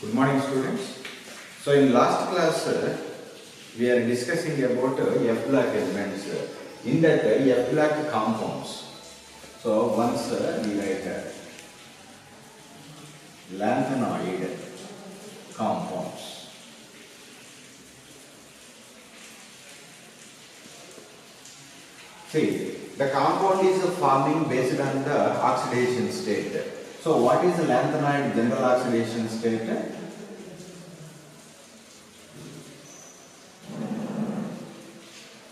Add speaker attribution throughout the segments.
Speaker 1: Good morning, students. So in last class, we are discussing about F-block elements. In that F-block compounds. So once we write lanthanoid compounds. See, the compound is forming based on the oxidation state. So what is the lanthanoid general oxidation state?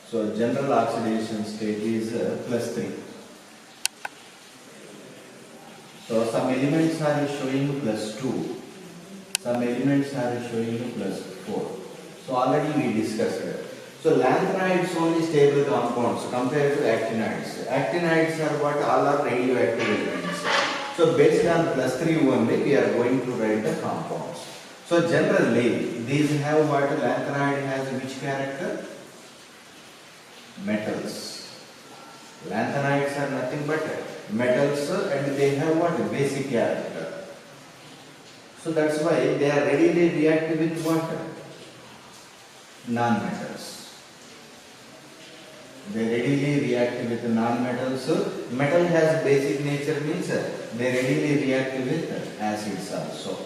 Speaker 1: So general oxidation state is +3. So some elements are showing +2. Some elements are showing +4. So already we discussed it. So lanthanoids only stable compounds compared to actinides. Actinides are what? All are radioactive elements. So based on +3 only we are going to write the compounds. So generally these have what? Lanthanoid has which character? Metals. Lanthanides are nothing but metals and they have what? Basic character. So that's why they are readily reactive with what? Non-metals. They readily react with non-metals. Metal has basic nature means they readily react with acids also.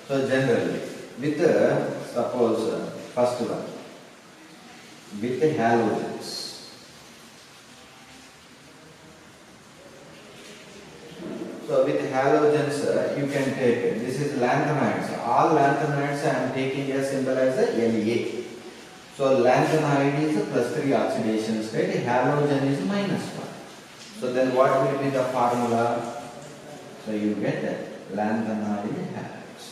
Speaker 1: So generally with suppose first one with halogens. So with halogens you can take, this is lanthanides. All lanthanides I am taking a symbol as a La. So lanthanoid is a +3 oxidation state, halogen is -1. So then what will be the formula? So you get lanthanoid halogens.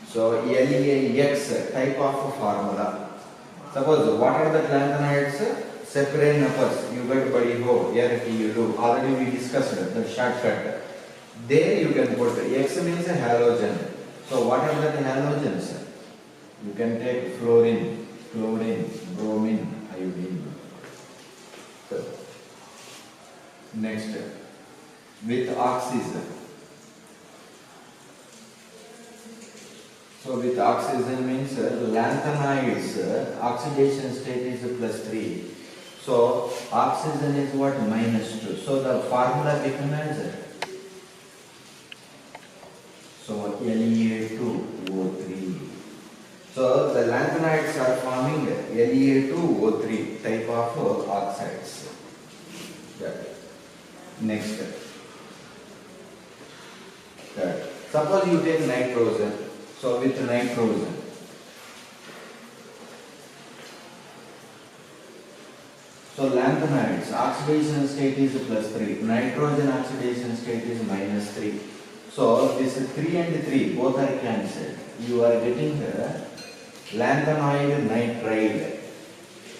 Speaker 1: So LaX type of formula. Suppose what are the lanthanides? Separate numbers. You get body ho, here you do. Already we discussed the shortcut. There you can put X means a halogen. So what are the halogens? You can take fluorine, chlorine, bromine, iodine. So, next with oxygen. So with oxygen means lanthanides oxidation state is +3. So oxygen is what? -2. So the formula becomes as so La2O3. So the lanthanides are forming La2O3 type of oxides. Next. Suppose you take nitrogen. So with nitrogen. So lanthanides oxidation state is +3. Nitrogen oxidation state is -3. So this 3 and 3 both are cancelled. You are getting the lanthanoid nitride.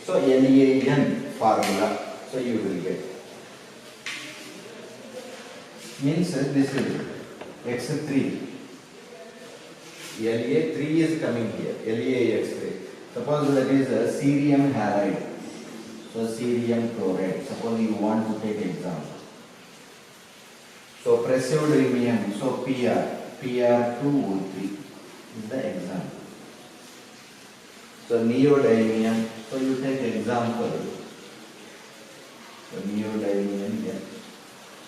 Speaker 1: So LAN formula. So you will get. Means this is X3. La3 is coming here. LaX3. Suppose that is a cerium halide. So cerium chloride. Suppose you want to take example. So praseodymium. So Pr2O3 is the example. So neodymium. So you take example. So neodymium here.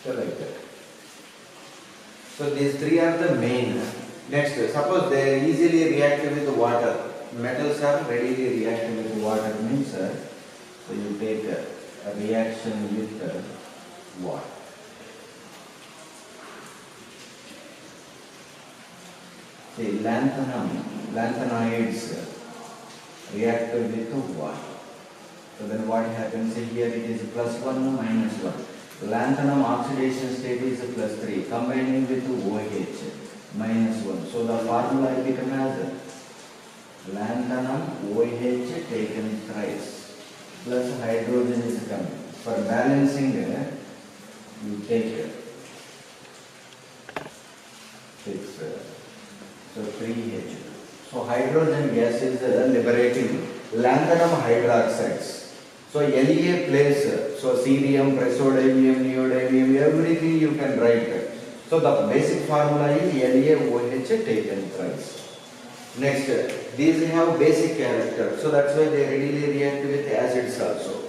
Speaker 1: So like that. So these three are the main. Next, suppose they are easily reactive with water. Metals are readily reactive with water means so you take a reaction with water. See, lanthanoids react with water. So then what happens here? It is +1 -1. Lanthanum oxidation state is +3 combining with OH -1. So the formula becomes as lanthanum OH taken thrice plus hydrogen is coming. For balancing you take 6. So 3H. So hydrogen gas is liberating lanthanum hydroxides. So La place, so cerium, praseodymium, neodymium, everything you can write. So the basic formula is LaOH taken thrice. Next, these have basic character, so that's why they readily react with acids also.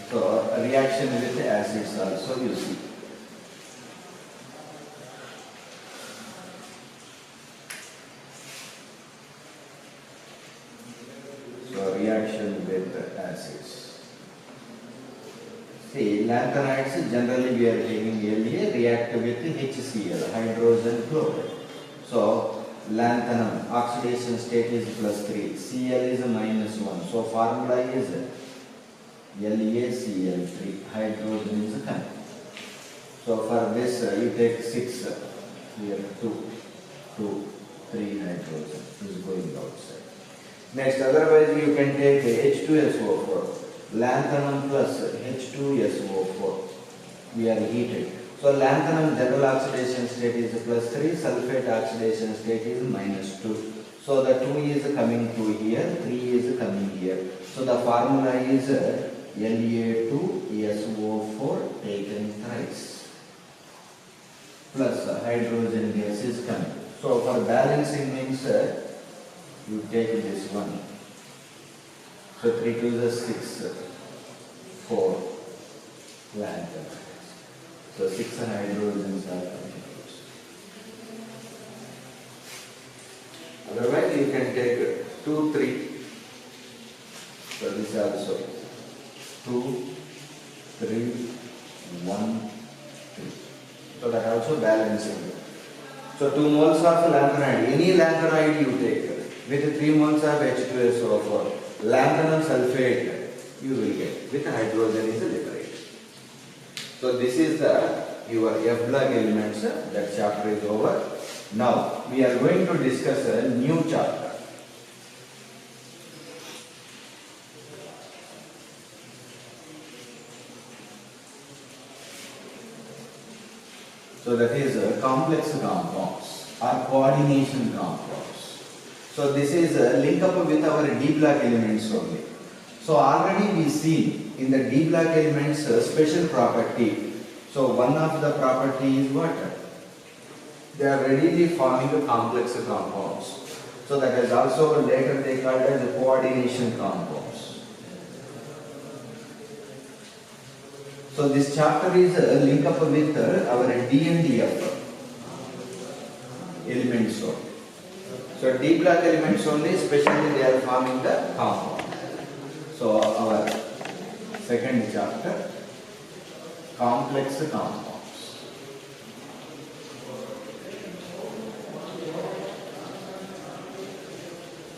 Speaker 1: So a reaction with acids also you see. So reaction with acids. See, lanthanides generally we are taking La, react with HCl, hydrogen chloride. So lanthanum oxidation state is +3, Cl is -1. So formula is LaCl3, hydrogen is coming. So for this you take 6, here 2, 3 hydrogen is going outside. Next, otherwise you can take H2SO4. Lanthanum plus H2SO4. We are heated. So lanthanum general oxidation state is +3, sulfate oxidation state is -2. So the 2 is coming to here, 3 is coming here. So the formula is La2SO4 taken thrice plus hydrogen gas is coming. So for balancing means you take this one. So 3 to the 6, 4 lanthanum. So 6 hydrogens are coming. Otherwise you can take 2, 3. So this also 2, 3, 1, 3. So that also balancing. So 2 moles of lanthanide, any lanthanide you take with 3 moles of H2SO4. Lanthanum sulfate you will get with hydrogen is liberate. So this is your F-block elements. That chapter is over. Now we are going to discuss a new chapter. So that is complex compounds or coordination compounds. So this is link up with our D-block elements only. So already we see in the D-block elements special property. So one of the property is what? They are readily forming complex compounds. So that is also later they called as coordination compounds. So this chapter is link up with our D and DF elements only. So D-block elements only, especially they are forming the compound. So our second chapter, complex compounds.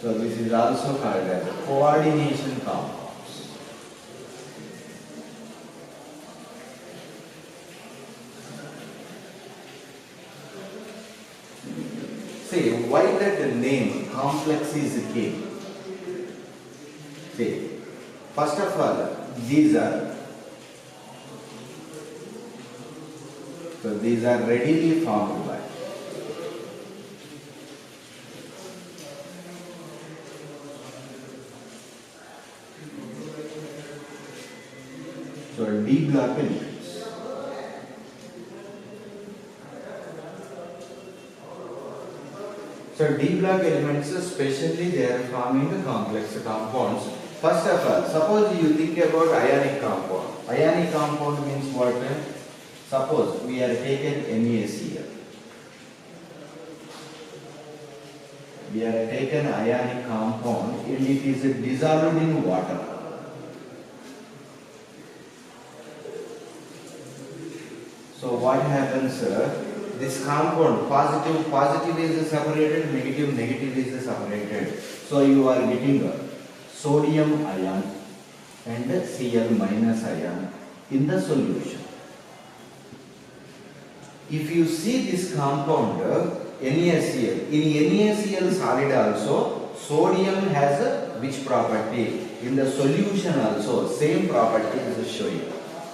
Speaker 1: So this is also called as coordination compounds. See, why that name complex is came? See, first of all, these are readily formed by D-block elements. So D-block elements, especially they are forming the complex compounds. First of all, suppose you think about ionic compound. Ionic compound means what? Suppose we are taken NaCl. We are taken ionic compound and it is dissolved in water. So what happens? This compound, positive is separated, negative is separated. So you are getting sodium ion and Cl minus ion in the solution. If you see this compound NaCl, in NaCl solid also sodium has which property? In the solution also same property is showing.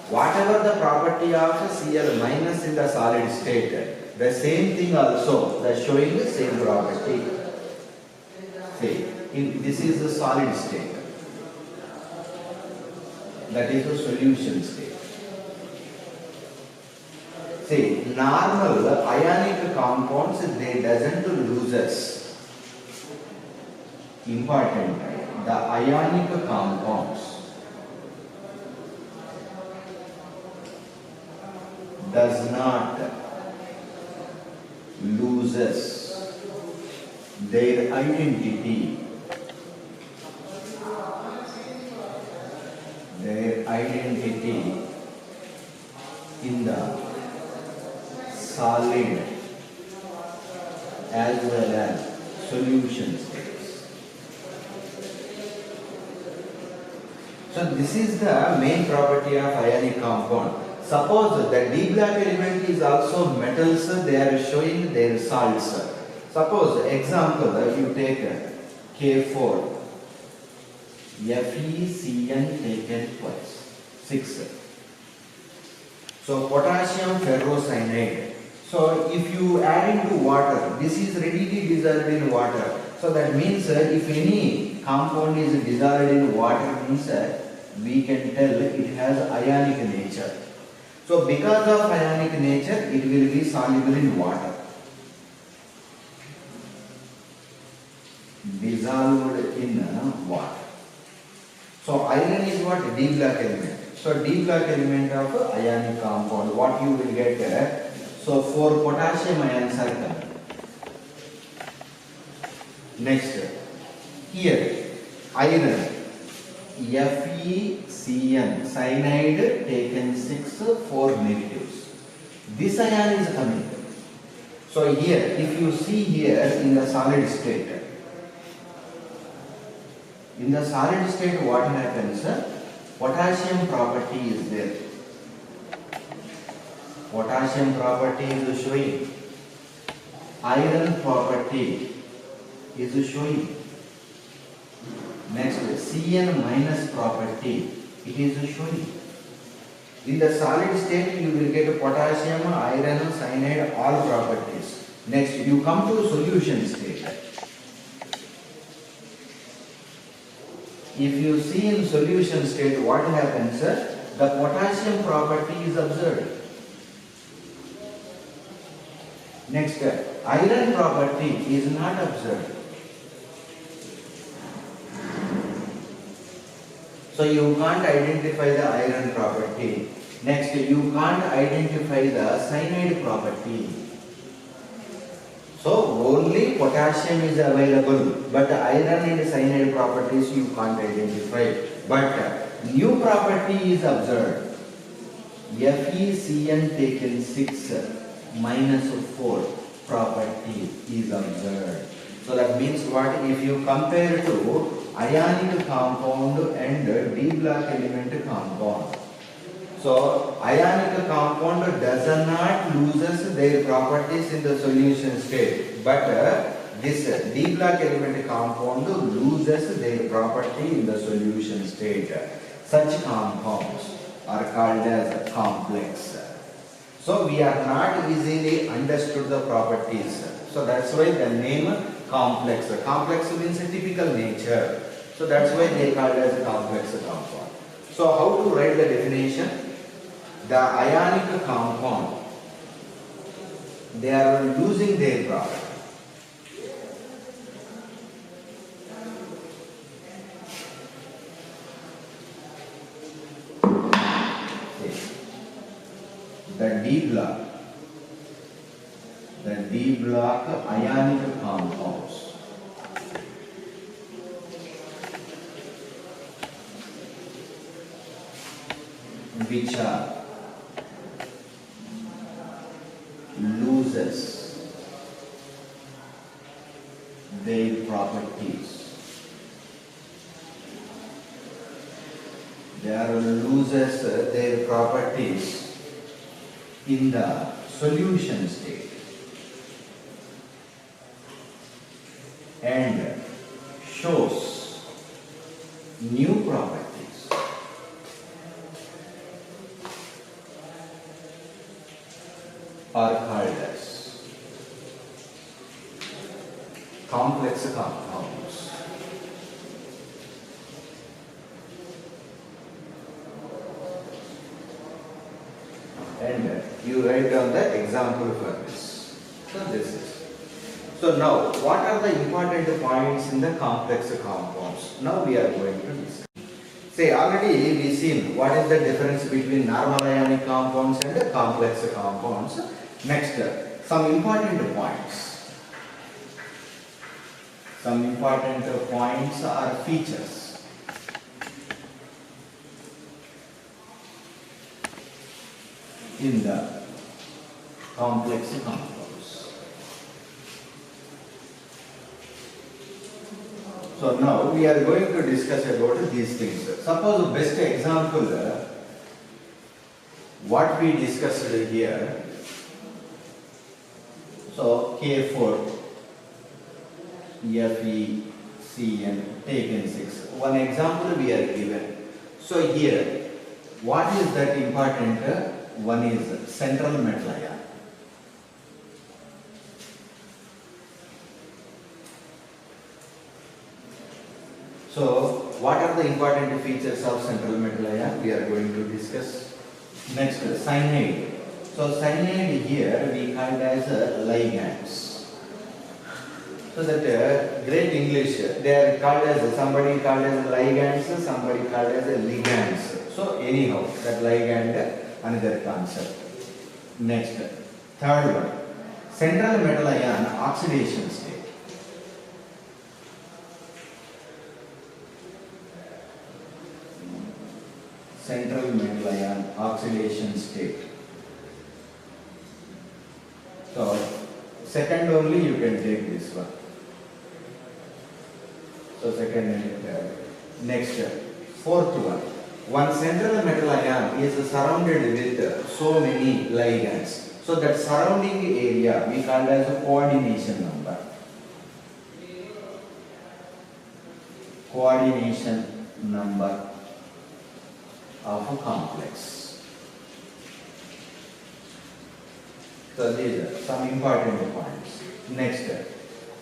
Speaker 1: Whatever the property of Cl minus in the solid state, the same thing also, the showing the same property. See, this is the solid state. That is the solution state. See, normal ionic compounds, they doesn't loses. Important, the ionic compounds does not loses their identity. Their identity in the solid as well as solution states. So this is the main property of ionic compound. Suppose the D block element is also metals, they are showing their salts. Suppose example, you take K4, FeCN taken twice, 6. So potassium ferrocyanide. So if you add into water, this is readily dissolved in water. So that means if any compound is dissolved in water, means we can tell it has ionic nature. So because of ionic nature, it will be soluble in water. Dissolved in water. So iron is what? D block element. So D block element of ionic compound. What you will get? So 4 potassium ions are coming. Next, here iron, FeCN, cyanide taken 6, 4 negatives. This ion is coming. So here, if you see here in the solid state, what happens? Potassium property is there. Potassium property is showing. Iron property is showing. Next, Cn minus property, it is showing. In the solid state, you will get potassium, iron, cyanide, all properties. Next, you come to solution state. If you see in solution state, what happens? The potassium property is observed. Next, iron property is not observed. So you can't identify the iron property. Next, you can't identify the cyanide property. So only potassium is available, but iron and cyanide properties you can't identify. But new property is observed. FeCN taken 6 minus 4 property is observed. So that means what? If you compare to ionic compound and D block element compound. So ionic compound does not loses their properties in the solution state, but this D block element compound loses their property in the solution state. Such compounds are called as complex. So we are not easily understood the properties. So that's why the name complex. Complex means a typical nature. So that's why they called as a complex compound. So how to write the definition? The ionic compound, they are losing their property. The D block ionic compounds, which are loses their properties. They are loses their properties in the solution state and shows new properties. Are called as complex compounds. and you write down the example for this. So this is. So now, what are the important points in the complex compounds? Now we are going to discuss. Say already we seen what is the difference between normal ionic compounds and the complex compounds. Next, some important points. Some important points are features. In the complex compounds. So now we are going to discuss about these things. Suppose best example, what we discussed here. So K4, FeCN taken 6. One example we are given. So here, what is that important? One is central metal ion. So, what are the important features of central metal ion? We are going to discuss. Next, cyanide. So, cyanide here we call as ligands. So that great English, they are called as, somebody called as ligands, somebody called as ligands. So, anyhow, that ligand, another concept. Next, third one, central metal ion oxidation state. Central metal ion oxidation state. So, second only you can take this one. So, second and third. Next, fourth one. One central metal ion is surrounded with so many ligands. So, that surrounding area we call as a coordination number. Coordination number of a complex. So these are some important points. Next,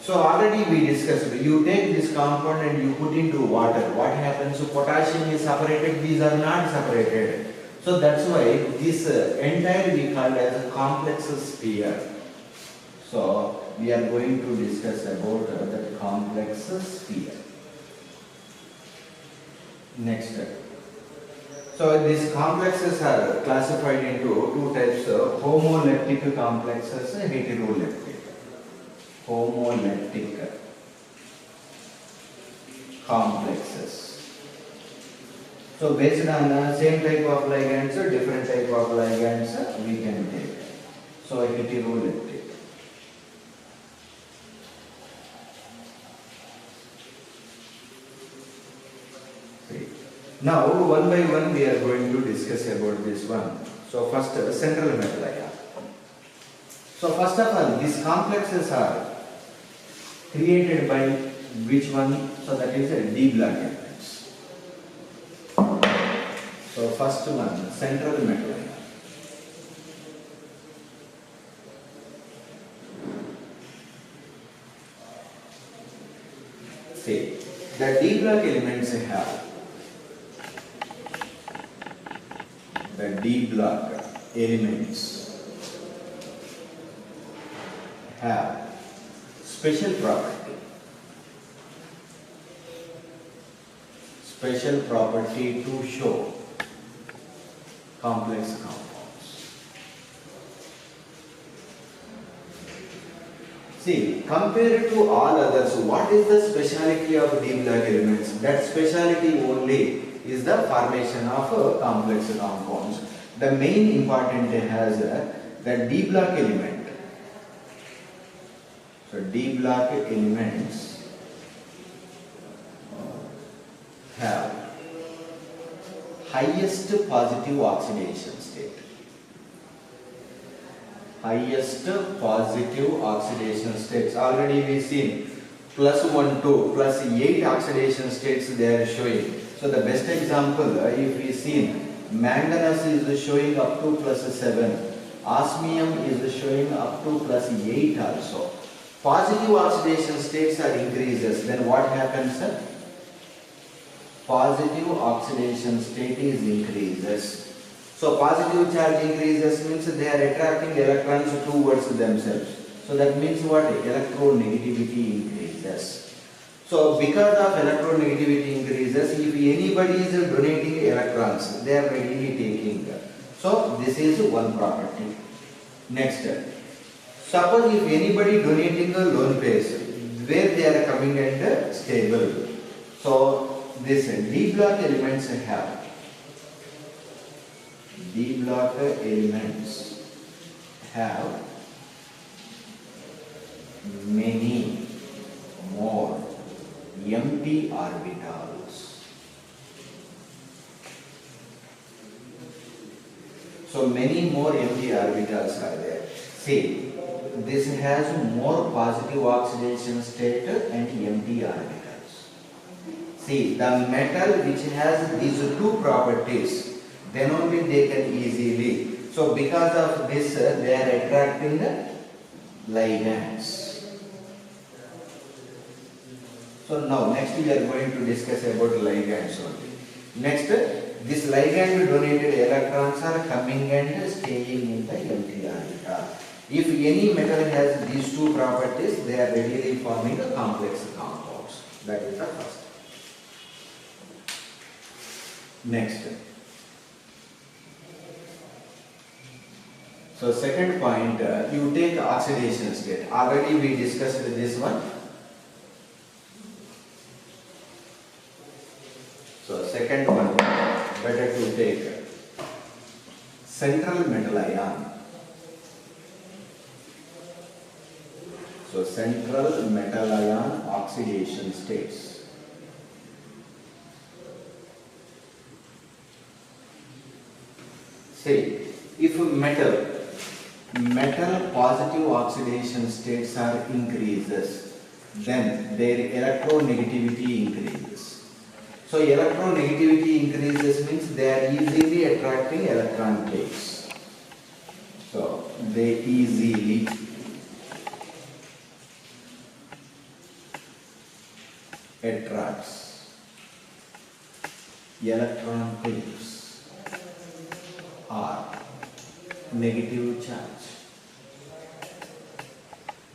Speaker 1: so already we discussed, you take this compound and you put into water. What happens? So potassium is separated, these are not separated. So that's why this entire we call as a complex sphere. So we are going to discuss about the complex sphere. Next. So these complexes are classified into two types of homoleptic complexes and heteroleptic. Homoleptic complexes. So based on the same type of ligands or different type of ligands we can take. So heteroleptic. Now, one by one we are going to discuss about this one. So, first, central metal ion. So, first of all, these complexes are created by which one? So, that is a D block elements. So, first one, central metal ion. See, the D block elements have the D block elements have special property to show complex compounds. See, compared to all others, what is the speciality of D block elements? That speciality only is the formation of complex compounds. The main important has the D block element. So D block elements have highest positive oxidation state. Highest positive oxidation states. Already we seen +1, 2, +8 oxidation states they are showing. So the best example, if we see manganese is showing up to +7, osmium is showing up to +8 also. Positive oxidation states are increases, then what happens? Positive oxidation state is increases. So positive charge increases means they are attracting electrons towards themselves. So that means what? Electronegativity increases. So because of electronegativity increases, if anybody is donating electrons, they are readily taking. So this is one property. Next, suppose if anybody donating a lone phase, where they are coming and stable. So this D block elements have many more empty orbitals. So many more empty orbitals are there. See, this has more positive oxidation state and empty orbitals. See, the metal which has these two properties, then only they can easily. So because of this, they are attracting the ligands. So now next we are going to discuss about ligands only. Next, this ligand donated electrons are coming and staying in the empty orbital. If any metal has these two properties, they are readily forming a complex compounds. That is the first. Next. So second point, you take oxidation state. Already we discussed this one. So second one, better to take central metal ion. So central metal ion oxidation states. See, if metal positive oxidation states are increases, then their electronegativity increases. So electronegativity increases means they are easily attracting electron takes. So they easily attracts electron takes or negative charge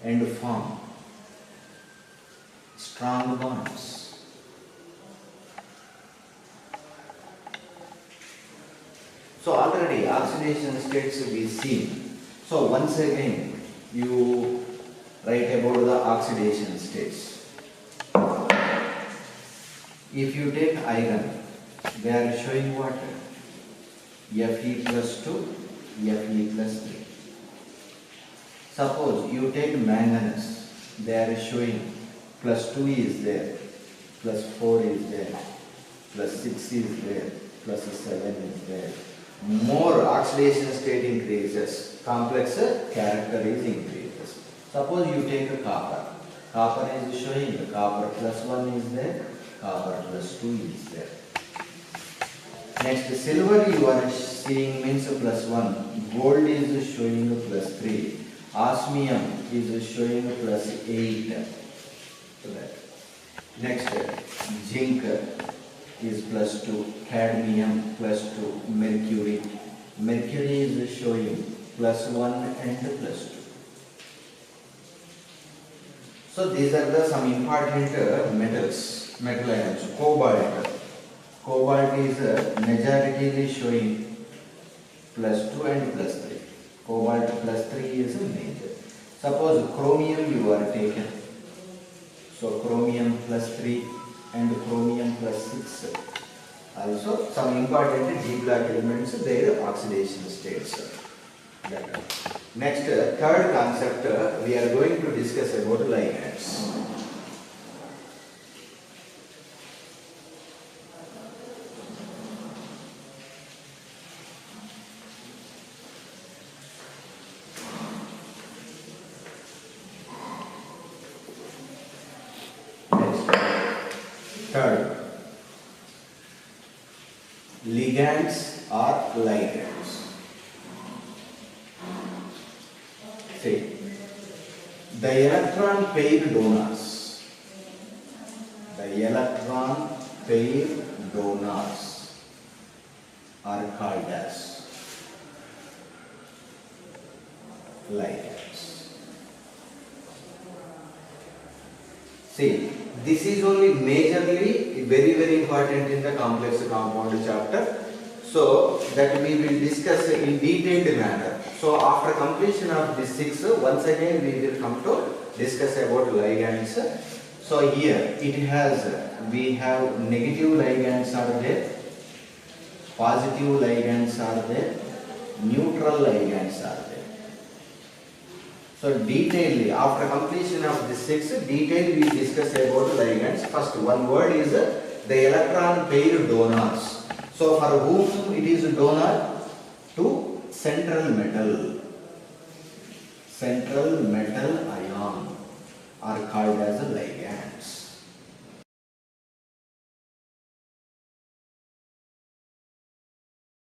Speaker 1: and form strong bonds. So already oxidation states we seen. So once again you write about the oxidation states. If you take iron, they are showing what? Fe plus 2, Fe plus 3. Suppose you take manganese, they are showing plus 2 is there, plus 4 is there, plus 6 is there, plus 7 is there. More oxidation state increases, complex character is increases. Suppose you take a copper. Copper is showing the copper plus 1 is there, copper plus 2 is there. Next, silver you are seeing means plus 1, gold is showing plus 3, osmium is showing plus 8. Next, zinc is plus 2, cadmium plus 2, mercury. Mercury is showing plus 1 and plus 2. So these are the some important metals, metal ions. Cobalt. Cobalt is majority is showing plus 2 and plus 3. Cobalt plus 3 is a major. Suppose chromium you are taken. So chromium plus 3 and chromium plus 6. Also some important D block elements, their oxidation states. Next, third concept, we are going to discuss about ligands. Third, ligands or ligands. See, the electron pair donors. The electron pair donors are called as ligands. See, this is only majorly very important in the complex compound chapter. So that we will discuss in detailed manner. So after completion of this 6, once again we will come to discuss about ligands. So here it has, we have negative ligands are there, positive ligands are there, neutral ligands are there. So detailedly, after completion of this 6, detail we discuss about ligands. First one word is the electron pair donors. So for whom it is donor? To central metal. Central metal ion are called as ligands.